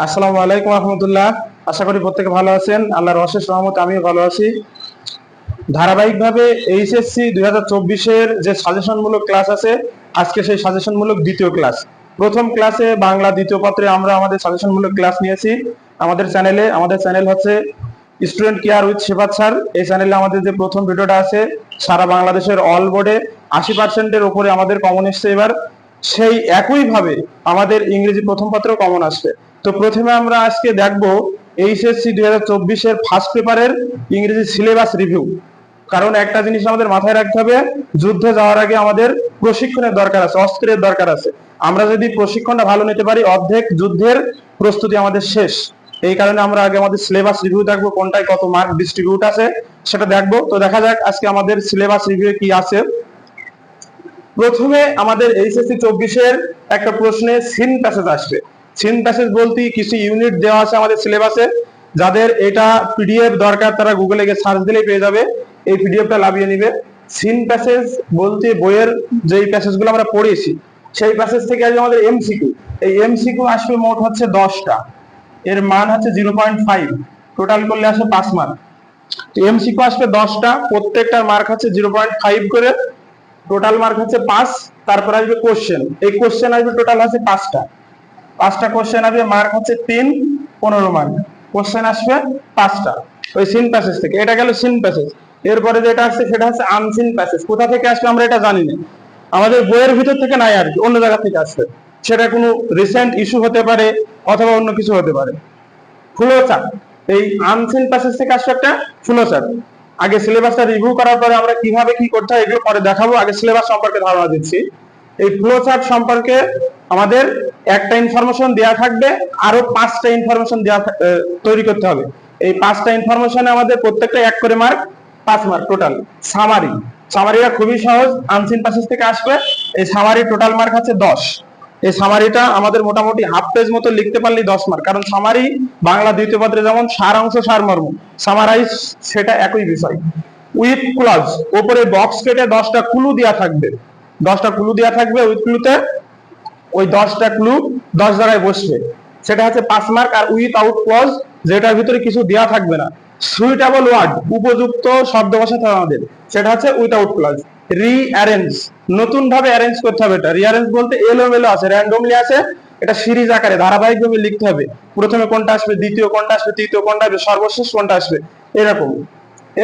আসসালামু আলাইকুম রহমতুল্লাহ। আশা করি প্রত্যেকে ভালো আছেন। আল্লাহর অশেষ রহমতে আমিও ভালো আছি। ধারাবাহিকভাবে এইচএসসি 2024-এর যে সাজেশনমূলক ক্লাস আছে, আজকে সেই সাজেশনমূলক দ্বিতীয় ক্লাস। প্রথম ক্লাসে বাংলা দ্বিতীয় পত্রে আমরা আমাদের সাজেশনমূলক ক্লাস নিয়েছি আমাদের চ্যানেলে। আমাদের চ্যানেল হচ্ছে student care with Shefat sir. এই চ্যানেলে আমাদের যে প্রথম ভিডিওটা আছে, সারা বাংলাদেশের অল বোর্ডে 80%-এর উপরে আমাদের কমন এসছে এবার। সেই একইভাবে আমাদের ইংরেজি প্রথম পত্রেও কমন আসবে। তো প্রথমে আমরা আজকে দেখবো এইচএসসি 2024-এর ফার্স্ট পেপারের ইংরেজি সিলেবাস রিভিউ। কারণ একটা জিনিস আমাদের মাথায় রাখতে হবে, যুদ্ধে যাওয়ার আগে আমাদের প্রশিক্ষণের দরকার আছে, অস্ত্রের দরকার আছে। আমরা যদি প্রশিক্ষণটা ভালো নিতে পারি, অর্ধেক যুদ্ধের প্রস্তুতি আমাদের শেষ। এই কারণে আমরা আগে আমাদের সিলেবাস রিভিউ দেখবো, কোনটায় কত মার্ক ডিস্ট্রিবিউট আছে সেটা দেখবো। তো দেখা যাক আজকে আমাদের সিলেবাস রিভিউ কি আছে। প্রথমে আমাদের এইচএসসি 24-এর একটা প্রশ্নে সিন প্যাসেজ আসবে। সিন প্যাসেজ বলতে কিছু ইউনিট দেওয়া আছে আমাদের সিলেবাসে। যাদের এটা পিডিএফ দরকার তারা গুগলে গিয়ে সার্চ দিলেই পেয়ে যাবে, এই পিডিএফটা লাভিয়ে নিবে। সিন প্যাসেজ বলতে বইয়ের যেই প্যাসেজগুলো আমরা পড়েছি সেই প্যাসেজ থেকে আসবে আমাদের এমসিকিউ। এই এমসিকিউ আসবে মোট হচ্ছে 10টা, এর মান হচ্ছে 0.5, টোটাল করলে আসে 5 মার্ক। এমসিকিউ আসবে 10টা, প্রত্যেকটার মার্ক হচ্ছে 0.5 করে, টোটাল মার্ক হচ্ছে 5। তারপর আসবে কোশ্চেন, এই কোশ্চেন আসবে টোটাল আছে 5টা কোশ্চেন আসবে, মার্ক হচ্ছে 3, 15 মার্ক। কোশ্চেন আসবে 5টা ওই সিন প্যাসেজ থেকে। এটা গেল সিন প্যাসেজ। এরপরে যেটা আসছে সেটা হচ্ছে আনসিন প্যাসেজ। কোথা থেকে আসবে আমরা এটা জানি না, আমাদের বইয়ের ভিতর থেকে নাই আর কি, অন্য জায়গা থেকে আসবে। সেটা কোনো রিসেন্ট ইস্যু হতে পারে অথবা অন্য কিছু হতে পারে। ফ্লো চার্ট, এই আনসিন প্যাসেজ থেকে আসবে একটা ফ্লো চার্ট। আগে সিলেবাসটা রিভিউ করার পরে আমরা কিভাবে কি করতে হয় এগুলো পরে দেখাবো, আগে সিলেবাস সম্পর্কে ধারণা দিচ্ছি। এই ফ্লো চার্ট সম্পর্কে আমাদের একটা ইনফরমেশন দেওয়া থাকবে, আরো 5টা ইনফরমেশন দেওয়া তৈরি করতে হবে। এই 5টা ইনফরমেশনে আমাদের প্রত্যেকটা 1 করে মার্ক, 5 মার্ক টোটাল। সামারি, সামারিটা খুবই সহজ, আনসিন প্যাসেজ থেকে আসবে। এই সামারি টোটাল মার্ক আছে 10। এই সামারিটা আমাদের মোটামুটি হাফ পেজ মতো লিখতে পারলেই 10 মার্ক। কারণ সামারি বাংলা দ্বিতীয় পত্রে যেমন সারাংশ সারমর্ম, সামারাইজ সেটা একই বিষয়। উইথ ক্লজ, উপরে বক্স কেটে 10টা ক্লু দেওয়া থাকবে। 10টা ক্লু দেওয়া থাকবে, উইথ ক্লুতে ওই 10টা ক্লু 10 জায়গায় বসবে, সেটা হচ্ছে 5 মার্ক। আর উইথ আউট ক্লজ, যেটার ভিতরে কিছু দেওয়া থাকবে না, সুইটেবল ওয়ার্ড, উপযুক্ত শব্দ বসাতে হবে আমাদের, সেটা হচ্ছে উইথআউট ক্লজ। রিঅ্যারেঞ্জ, নতুন ভাবে অ্যারেঞ্জ করতে হবে। এটা রিঅ্যারেঞ্জ বলতে এলোমেলো আছে, র্যান্ডমলি আছে, এটা সিরিজ আকারে ধারাবাহিকভাবে লিখতে হবে। প্রথমে কোনটা আসবে, দ্বিতীয় কোনটা আসবে, তৃতীয় কোনটা আসবে, সর্বশেষ কোনটা আসবে, এরকম।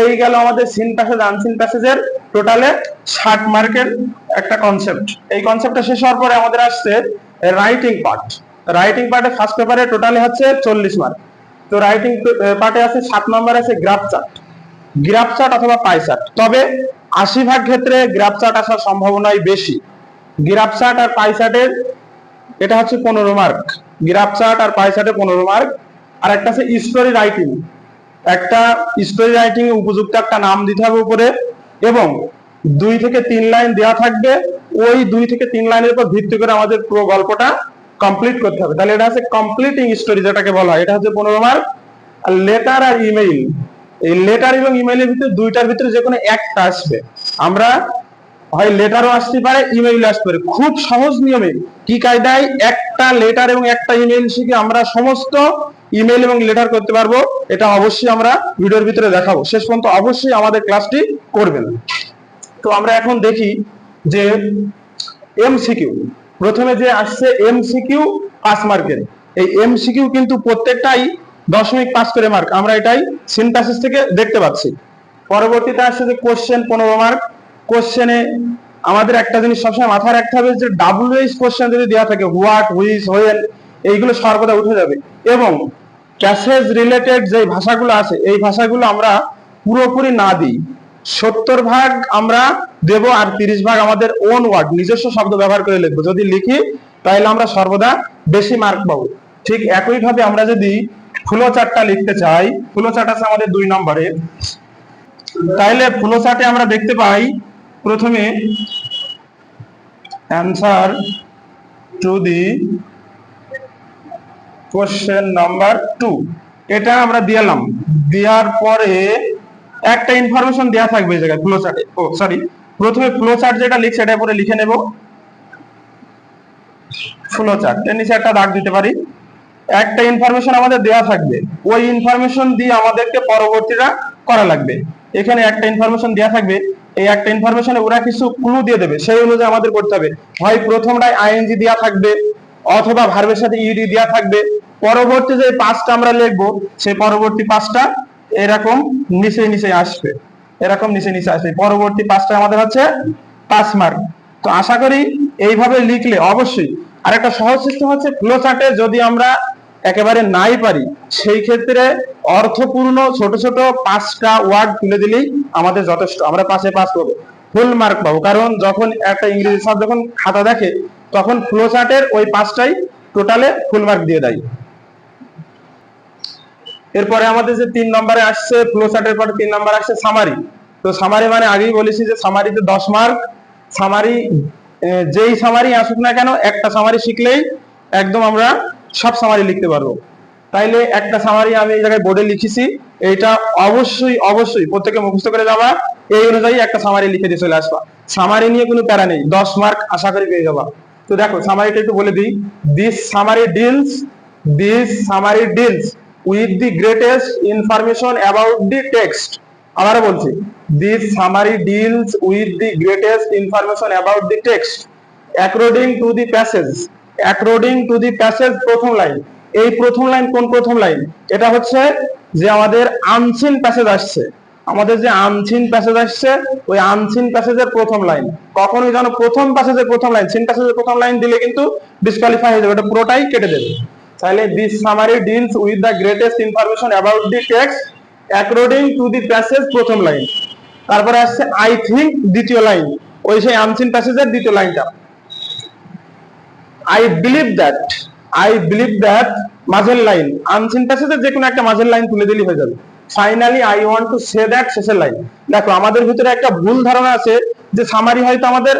এই গেল আমাদের সিন প্যাসেজ আনসিন প্যাসেজের টোটালে 60 মার্কের একটা কনসেপ্ট। এই কনসেপ্টটা শেষ হওয়ার পরে আমাদের আসছে রাইটিং পার্ট। রাইটিং পার্টে ফার্স্ট পেপারে টোটালি হচ্ছে 40 মার্ক। তো রাইটিং পার্টে আছে 7 নম্বর আছে গ্রাফ চার্ট। গ্রাফ চার্ট অথবা পাই চার্ট, তবে 80% ক্ষেত্রে গ্রাফ চার্ট আসার সম্ভাবনাই বেশি। গ্রাফ চার্ট আর পাই চার্টের এটা হচ্ছে 15 মার্ক। গ্রাফ চার্ট আর পাই চার্টে 15 মার্ক। আর একটা আছে স্টোরি রাইটিং, একটা স্টোরি রাইটিং এ উপযুক্ত একটা নাম দিতে হবে উপরে, এবং 2 থেকে 3 লাইন দেওয়া থাকবে। ওই 2 থেকে 3 লাইনের উপর ভিত্তি করে আমাদের পুরো গল্পটা কমপ্লিট করতে হবে। তাহলে এটা হচ্ছে কমপ্লিটিং স্টোরি যেটাকে বলা হয়, এটা হচ্ছে 15 মার্ক। আর লেটার আর ইমেইল, এই লেটার এবং ইমেইলের ভিতরে দুইটার ভিতরে যে কোনো একটা আসবে। আমরা হয় লেটারও আসতে পারে, ইমেইলও আসতে পারে। খুব সহজ নিয়মে কি কায়দায় একটা লেটার এবং একটা ইমেইল শিখে আমরা সমস্ত ইমেইল এবং লেটার করতে পারবো, এটা অবশ্যই আমরা ভিডিওর ভিতরে দেখাবো। শেষ পর্যন্ত অবশ্যই আমাদের ক্লাসটি করবেন। তো আমরা এখন দেখি যে এমসিকিউ, প্রথমে যে আসছে এমসিকিউ 5 মার্কের। এই এমসিকিউ কিন্তু প্রত্যেকটাই 0.5 করে মার্ক, আমরা এটাই সিনথেসিস থেকে দেখতে পাচ্ছি। পরবর্তীতে আসছে যে কোশ্চেন 15 মার্ক। কোশ্চেনে আমাদের একটা জিনিস সবসময় মাথায় রাখতে হবে যে ডাব্লিউএইচ কোশ্চেন যদি দেওয়া থাকে, হোয়াট, হুইচ, হোয়েন, এইগুলো সর্বদা উঠে যাবে। এবং প্যাসেজ রিলেটেড যে ভাষাগুলো আছে এই ভাষাগুলো আমরা পুরোপুরি না দিই, 70% আমরা দেব, আর 30% আমাদের ওন ওয়ার্ড, নিজস্ব শব্দ ব্যবহার করে লিখবো। যদি লিখি তাহলে আমরা সর্বদা বেশি মার্ক পাবো। ঠিক একইভাবে আমরা যদি ফ্লো চার্টটা লিখতে চাই, ফ্লো চার্ট আছে আমাদের 2 নম্বরে। তাহলে ফ্লো চার্টে আমরা দেখতে পাই প্রথমে answer to the question number 2, এটা আমরা দিলাম। দেওয়ার পরে একটা ইনফরমেশন দেওয়া থাকবে এই জায়গায় ফ্লো চার্টে। ও সরি, প্রথমে ফ্লো চার্ট যেটা লিখছে এটা পরে লিখে নেব। ফ্লো চার্ট এর নিচে একটা দাগ দিতে পারি। একটা ইনফরমেশন আমাদের দেওয়া থাকবে, ওই ইনফরমেশন দিয়ে আমাদেরকে পরবর্তীটা করা লাগবে। এখানে একটা ইনফরমেশন দেওয়া থাকবে, এই একটা ইনফরমেশনে ওরা কিছু ক্লু দিয়ে দেবে, সেই অনুযায়ী আমাদের করতে হবে। হয় প্রথমটায় আইএনজি দেওয়া থাকবে, অথবা ভার্বের সাথে ইডি দেওয়া থাকবে। পরবর্তী যে পাঁচটা আমরা লিখবো, সেই পরবর্তী পাঁচটা এরকম নিচে নিচে আসবে, এরকম নিচে নিচে আসবে। পরবর্তী পাঁচটা আমাদের হচ্ছে 5 মার্ক। তো আশা করি এইভাবে লিখলে অবশ্যই। আর একটা সহজ সিস্টেম হচ্ছে ফ্লো চার্টে যদি আমরা একেবারে নাই পারি, সেই ক্ষেত্রে অর্থপূর্ণ ছোট ছোট 5টা ওয়ার্ড তুলে দিলেই আমাদের যথেষ্ট, আমরা পাশে পাস পাবো, ফুল মার্ক পাবো। কারণ যখন একটা ইংরেজি স্যার যখন খাতা দেখে, তখন ফ্লো চার্টের ওই 5টাই টোটালে ফুল মার্ক দিয়ে দেয়। এরপরে আমাদের যে 3 নম্বরে আসছে, ফ্লো চার্টের পরে 3 নম্বর আসছে সামারি। তো সামারি মানে আগেই বলেছি যে সামারিতে 10 মার্ক। সামারি যেই সামারি আসুক না কেন, একটা সামারি শিখলেই একদম আমরা সব সামারি লিখতে পারবো। তাইলে একটা সামারি আমি এই জায়গায় বোর্ডে লিখেছি, এইটা অবশ্যই অবশ্যই প্রত্যেকে মুখস্থ করে যাবা, এই অনুযায়ী একটা সামারি লিখে দিয়ে চলে আসবা। সামারি নিয়ে কোনো প্যারা নেই, 10 মার্ক আশা করি পেয়ে যাবা। তো দেখো সামারিটা একটু বলে দিই। This summary deals with the greatest information about the text. আবারও বলছি, this summary deals with the greatest information about the text according to the passage. According to the passage প্রথম লাইন। এই প্রথম লাইন কোন প্রথম লাইন? এটা হচ্ছে যে আমাদের আনসিন প্যাসেজ আসছে, আমাদের যে আনসিন প্যাসেজ আসছে, ওই আনসিন প্যাসেজের প্রথম লাইন। কখনোই যেন প্রথম প্যাসেজের প্রথম লাইন, সিন প্যাসেজের প্রথম লাইন দিলে কিন্তু ডিসকোয়ালিফাই হয়ে যাবে, এটা পুরোটাই কেটে দেবে। তাহলে this summary deals with the greatest information about the text according to the passage প্রথম লাইন। তারপরে আসছে আই থিঙ্ক দ্বিতীয় লাইন, ওই সেই আনসিন প্যাসেজের দ্বিতীয় লাইনটা। আই বিলিভ দ্যাট মাঝের লাইন, আনসিন প্যাসেজের যে কোনো একটা মাঝের লাইন তুলে দিলেই হয়ে যাবে। Finally I want to say that শেষের লাইন। দেখো আমাদের ভিতরে একটা ভুল ধারণা আছে যে সামারি হয়তো আমাদের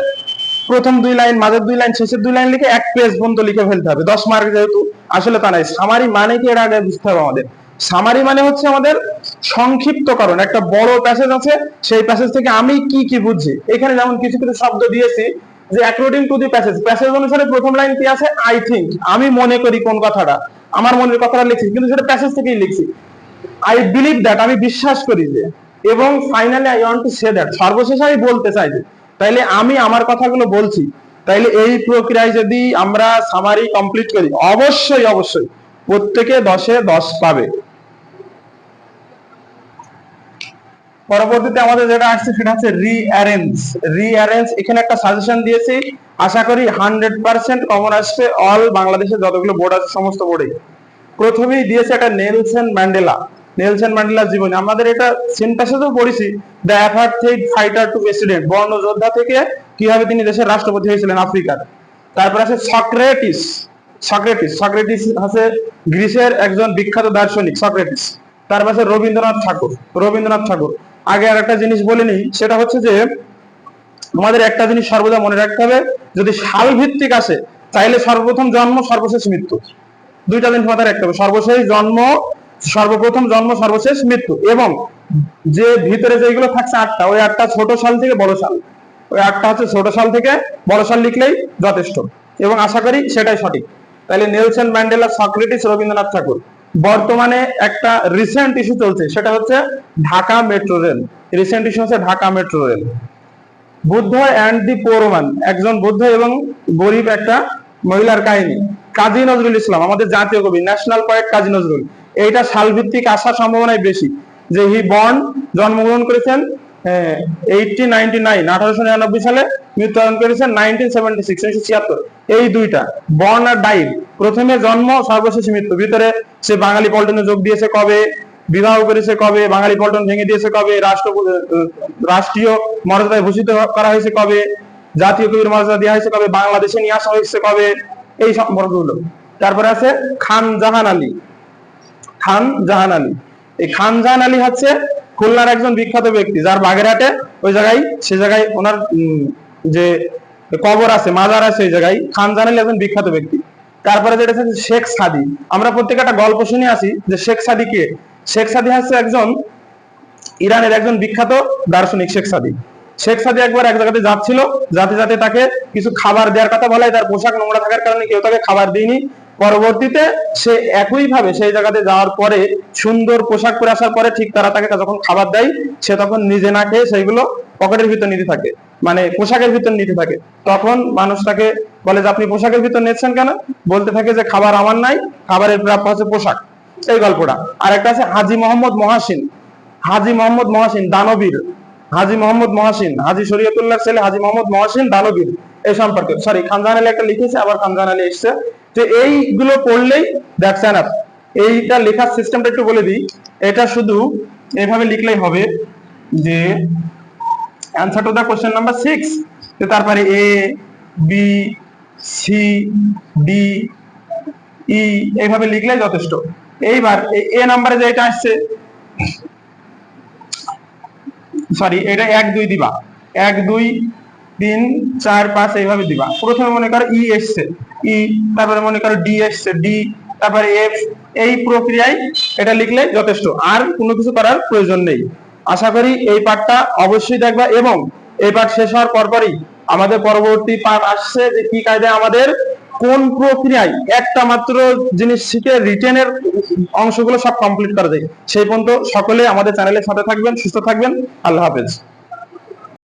প্রথম 2 লাইন, মাঝের 2 লাইন, শেষের 2 লাইন লিখে 1 পেজ পর্যন্ত লিখে ফেলতে হবে 10 মার্ক যেহেতু। আসলে তা নাই। সামারি মানে কি এর আগে বুঝতে হবে আমাদের। সামারি মানে হচ্ছে আমাদের সংক্ষিপ্তকরণ। একটা বড় প্যাসেজ আছে, সেই প্যাসেজ থেকে আমি কি কি বুঝছি। এখানে যেমন কিছু কিছু শব্দ দিয়েছি যে according to the passage, passage অনুসারে প্রথম লাইন কি আছে? আই থিঙ্ক, আমি মনে করি কোন কথাটা, আমার মনের কথাটা লিখছি, কিন্তু সেটা প্যাসেজ থেকেই লিখছি। আই বিলিভ দ্যাট, আমি বিশ্বাস করি যে, এবং finally I want to say that, সর্বশেষে আমি বলতে চাই যে। তাইলে আমি আমার কথাগুলো বলছি। তাইলে এই প্রক্রিয়ায় যদি আমরা সামারি কমপ্লিট করি, অবশ্যই অবশ্যই প্রত্যেকে 10-এ 10 পাবে। পরবর্তীতে আমাদের যেটা আসছে সেটা হচ্ছে রিঅ্যারেঞ্জ। এখানে একটা সাজেশন দিয়েছি, আশা করি 100% কমন আসবে অল বাংলাদেশের যতগুলো বোর্ড আছে সমস্ত বোর্ডে। প্রথমেই দিয়েছে একটা নেলসন ম্যান্ডেলার জীবনী। আমাদের এটা সিন প্যাসেজও পড়েছি, দ্য অ্যাপারথাইড ফাইটার টু প্রেসিডেন্ট, বর্ণ যোদ্ধা থেকে কিভাবে তিনি দেশের রাষ্ট্রপতি হয়েছিলেন আফ্রিকার। তারপর আছে সক্রেটিস হচ্ছে গ্রিসের একজন বিখ্যাত দার্শনিক সক্রেটিস। তারপর আছে রবীন্দ্রনাথ ঠাকুর। আগে আর একটা জিনিস বলে নিই, সেটা হচ্ছে যে আমাদের একটা জিনিস সর্বদা মনে রাখতে হবে, যদি সাল ভিত্তিক আসে চাইলে সর্বপ্রথম জন্ম সর্বশেষ মৃত্যু, দুইটা জিনিস মাথায় রাখতে হবে। সর্বপ্রথম জন্ম সর্বশেষ মৃত্যু, এবং যে ভিতরে যেগুলো থাকছে 8টা, ওই 8টা ছোট সাল থেকে বড় সাল, ওই 8টা হচ্ছে ছোট সাল থেকে বড় সাল লিখলেই যথেষ্ট, এবং আশা করি সেটাই সঠিক। তাহলে নেলসন ম্যান্ডেলা, সক্রেটিস, রবীন্দ্রনাথ ঠাকুর। বর্তমানে একটা রিসেন্ট ইস্যু চলছে, সেটা হচ্ছে Dhaka metro rail. Buddha and the poor man, একজন বুদ্ধ এবং গরিব একটা মহিলার কাহিনী। কাজী নজরুল ইসলাম, আমাদের জাতীয় কবি, ন্যাশনাল পোয়েট কাজী নজরুল। এইটা সালভিত্তিক আসার সম্ভাবনাই বেশি, যে জন্মগ্রহণ করেছেন 1899 সালে, মৃত্যুবরণ করেছেন 1976। এই দুইটা বর্ন আর ডাইড, প্রথমে জন্ম সর্বশেষ মৃত্যু। ভিতরে সে বাঙালি পল্টনে যোগ দিয়েছে কবে, বিবাহ করেছে কবে, বাঙালি পল্টন ভেঙে দিয়েছে কবে, রাষ্ট্রীয় মর্যাদায় ভূষিত করা হয়েছে কবে, জাতীয় কবির মর্যাদা দেওয়া হয়েছে কবে, বাংলাদেশে নিয়ে আসা হয়েছে কবে, এই সম্পর্কগুলো। তারপরে আছে খান জাহান আলী। এই খান জাহান আলী হচ্ছে খুলনার একজন বিখ্যাত ব্যক্তি, যার বাগেরহাটে সে জায়গায় ওনার যে কবর আছে, মাজার আছে, এই জায়গায় খান জাহান আলী একজন বিখ্যাত ব্যক্তি। তারপরে যেটা হচ্ছে শেখ সাদি। আমরা প্রত্যেকে একটা গল্প শুনে আসি যে শেখ সাদি কে। শেখ সাদি হচ্ছে একজন ইরানের একজন বিখ্যাত দার্শনিক। শেখ সাদি একবার এক জায়গাতে যাচ্ছিল, যাতে তাকে কিছু খাবার দেওয়ার কথা বলা হয়। তার পোশাক নোংরা থাকার কারণে কেউ তাকে খাবার দেয়নি। পরবর্তীতে সে একইভাবে সেই জায়গাতে যাওয়ার পরে সুন্দর পোশাক পরে আসার পরে ঠিক তারা তাকে যখন খাবার দেয় সে তখন নিজে না খেয়ে সেইগুলো পকেটের ভিতর নিতে থাকে, মানে পোশাকের ভিতর নিতে থাকে। তখন মানুষ তাকে বলে যে আপনি পোশাকের ভিতর নিচ্ছেন কেন? বলতে থাকে যে খাবার আমার নাই, খাবারের প্রাপ্য হচ্ছে পোশাক। এই গল্পটা। আর একটা আছে হাজী মোহাম্মদ মহাসিন। হাজী মোহাম্মদ মহাসিন দানবীর। হাজী মোহাম্মদ মহাসিন, হাজী শরীয়তুল্লাহর ছেলে হাজী মোহাম্মদ মহাসিন দানবীর, এই সম্পর্কে সরি খানজাহান আলী একটা লিখেছে, আবার খানজাহান আলী এসছে। তো এইগুলো পড়লেই দ্যাটস এনাফ। এইটা লেখার সিস্টেমটা একটু বলে দিই। এটা শুধু এইভাবে লিখলেই হবে যে answer to the question number 6, তারপরে A B C D E এইভাবে লিখলেই যথেষ্ট। এইবার এ নাম্বারে যেটা আসছে, সরি এটা 1 2 দিবা, 1 2 3 4 5 এইভাবে দিবা। প্রথমে মনে করো ই এসছে ই, তারপরে মনে করো ডি এসছে ডি, তারপরে এফ। এই প্রক্রিয়ায় এটা লিখলে যথেষ্ট, আর কোনো কিছু করার প্রয়োজন নেই। আশা করি এই পার্টটা অবশ্যই দেখবা, এবং এই পার্ট শেষ হওয়ার পরপরই আমাদের পরবর্তী পার্ট আসছে যে কি কায়দায় আমাদের কোন প্রক্রিয়ায় একটা মাত্র জিনিস শিখে রিটেনের অংশগুলো সব কমপ্লিট করা যায়। সেই পর্যন্ত সকলে আমাদের চ্যানেলের সাথে থাকবেন, সুস্থ থাকবেন। আল্লাহ হাফেজ।